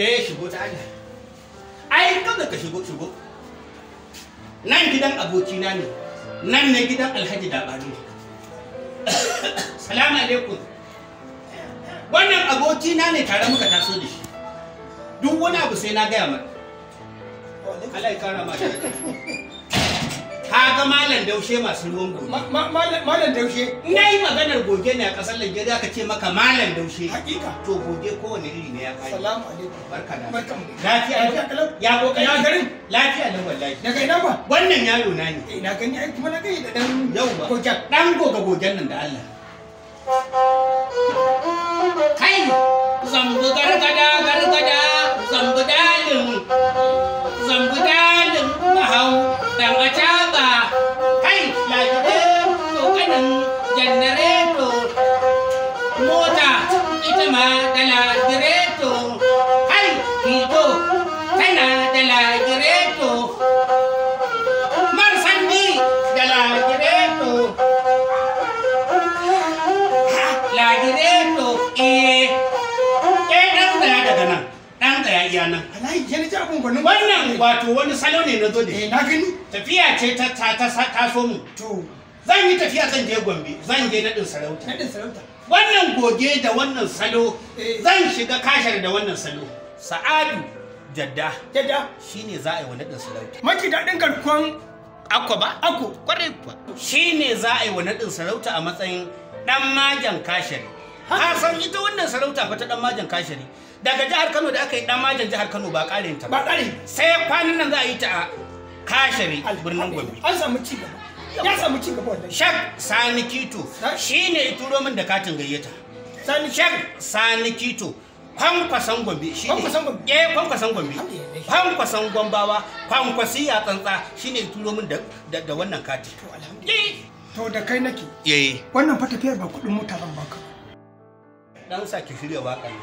shigo ta Allah. Ai kada ka shigo. Nan gidan abokina ne. Nan ne gidan Alhaji Dabani. Salamu alaikum. Wannan abokina ne tare muka taso da shi. Duk wani abu sai na gaya maka. Allah ya kara ma Ka ga Malam Daushe masu ruwan goge. Malam Daushe. Na yi maganar goge ne a ƙasar Najeriya ka ce maka Malam Daushe. Hakika. To goge kowane iri ne ya kai. Salamu alaikum. Barka da. Barka. Lafiya kalau. Ya kokari. Ya garin. Lafiya lau wallahi. Daga ina ba? Wannan yaro na ne. Ina gani ai kuma na gani da dan Yauwa. gogen. Dan gogen nan da Allah. Kai zambu gargada zambu dalin mahau dan acaba kai lafiya kokanin janareto mota ita ma da lagireto kai fito tana da lagireto marsandi da lagireto lagireto dan daga nan dan tsaya iya nan Wallahi yana ji abun gwanin. wannan wato wani salo ne na zo da shi Na gani. tafiya ce ta taso mu To. zan yi tafiya zan je Gombe zan je nadin sarauta Nadin sarauta. wannan goge da wannan salo Eh. zan shiga kashar da wannan salo Sa'adu Jadda Jadda. shine za a yi wa nadin sarauta Maki daɗin garkon akwa ba ako. kwarai kuwa shine za a yi wa nadin sarauta a matsayin dan majan kashari ka san ita wannan sarauta fa ta dan majan kashari daga jihar Kano da aka yi dan majan jihar Kano ba ƙarin ta Ba ƙare. sai kwanan nan za a yi ta a kashari birnin Gombe An samu ci gaba. Ya samu ci gaba wallahi. Shak Sani Kito shine ya turo min da katin gayyata Sani Shak Sani Kito kwankwason Gombe shine Kwankwason Gombe. kwankwason Gombe Alhamdulillah. kwankwason Gombawa kwankwasiya tsantsa shine ya turo min da wannan katin To alhamdulillah. To da kai nake. eh Wannan fa tafiyar ba kuɗin mota zan baka. dan sake shirya waƙar ne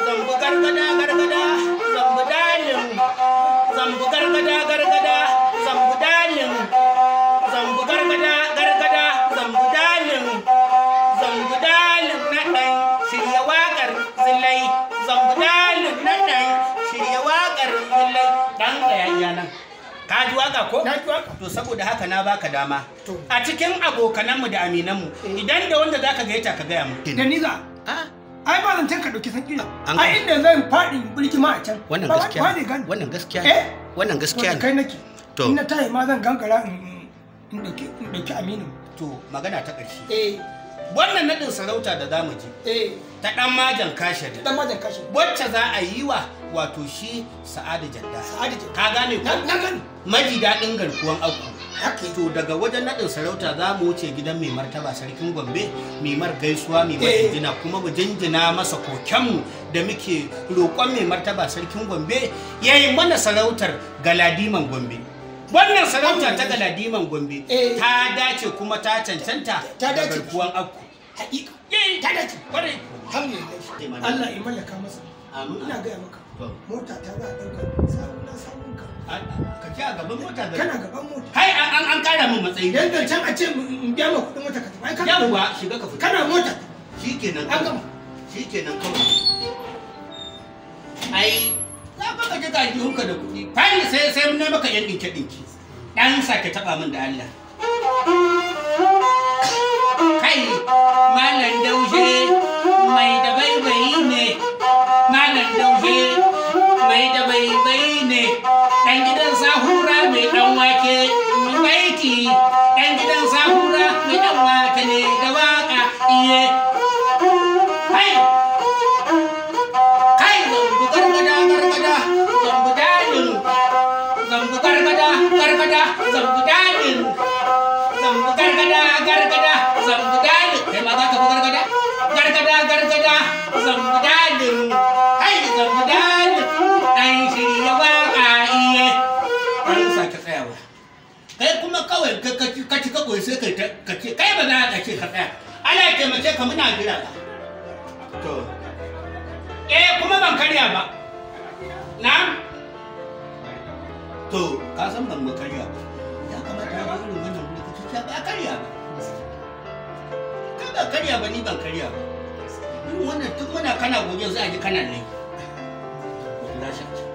zambu gargada zambu dalin zambu gargada zambu dalin zambu gargada zambu dalin na ɗan shirya waƙar zilai zambu dalin na ɗan shirya waƙar zilai ɗan ɗaya nan ka ji waka ko? Na ji waka. To saboda haka na baka dama. To. A cikin abokananmu da aminanmu, idan da wanda zaka gaita ka gaya mu. Da ni za. Ah, Ai ba zan ka ɗauki sanki. An Ai inda zan faɗi bulki ma a can. wannan Ba gaskiya. ne gani. Wannan gaskiya. Eh? Wannan To gaskiya da kai ne. nake. To. In na tayi ma zan gangara in ɗauki aminu. To magana ta ƙarshe. Eh. Wannan naɗin sarauta da zamu ji Eh. ta ɗan majan kashari. Dan majan kashi. Wacce za a yi wa wato shi Sa'adu Jadda. Sa'adu Jadda. Ka gane ko? Na gani. Maji daɗin garkuwan aku. Haka. To daga wajen naɗin sarauta za mu wuce gidan mai martaba sarkin Gombe, mai mar gaisuwa mai Eh. jinjina kuma mu jinjina masa kokenmu da muke roƙon mai martaba sarkin Gombe ya yi mana sarautar Galadiman Gombe. Wannan sarauta ta Galadiman Gombe Eh. ta dace kuma ta cancanta Ta da dace. garkuwan aku. Haƙiƙa. Eh, Ta dace. kwarai. Alhamdulillah. Allah ya mallaka masa. Amin. Ina gaya maka. To. Mota ta za a ɗauka sawunka. Ka ji a gaban mota da. Kana gaban mota. Kai an kara min matsayi. Idan da can a ce in biya ma kuɗin mota ka tafi. Ai kana Yawwa shiga ka fita. kana mota. Shikenan An gama. Shikenan kawai. Ai za ka ka ji gajiyunka da kuɗi. Fani sai mun maka yan ɗinke-ɗinke. Ɗan sake taɓa min da Allah. Kai Malam Daushe mai da baibayi ne. Malam Daushe mai da baibayi ne. Ɗan gidan sahura mai ɗan wake mai baiti. Ɗan gidan sahura mai ɗan wake ne da waƙa iye. Kai! Kai zambu gargada, zambu dalin. Zambu gargada, zambu dalin. Zambu gargada, zambu dalin. Kai ma za ka fi gargada? Gargada, zambu dalin. Kai zambu dalin. Ɗan shirya waƙa iye. Ɗan sake tsayawa. Kai kuma kawai ka ci kawai sai ka ce kai ba za ka ce ka tsaya. Allah ya taimake ka muna jira ka. To. Kuma ban karya ba. Na? To, ka san ban karya ba. Ya kamata ya irin wannan wuri ka ci ba karya ba. Kada karya ba ni ban karya ba. Wannan tun muna kana goge za a ji kana ne. Wallahi.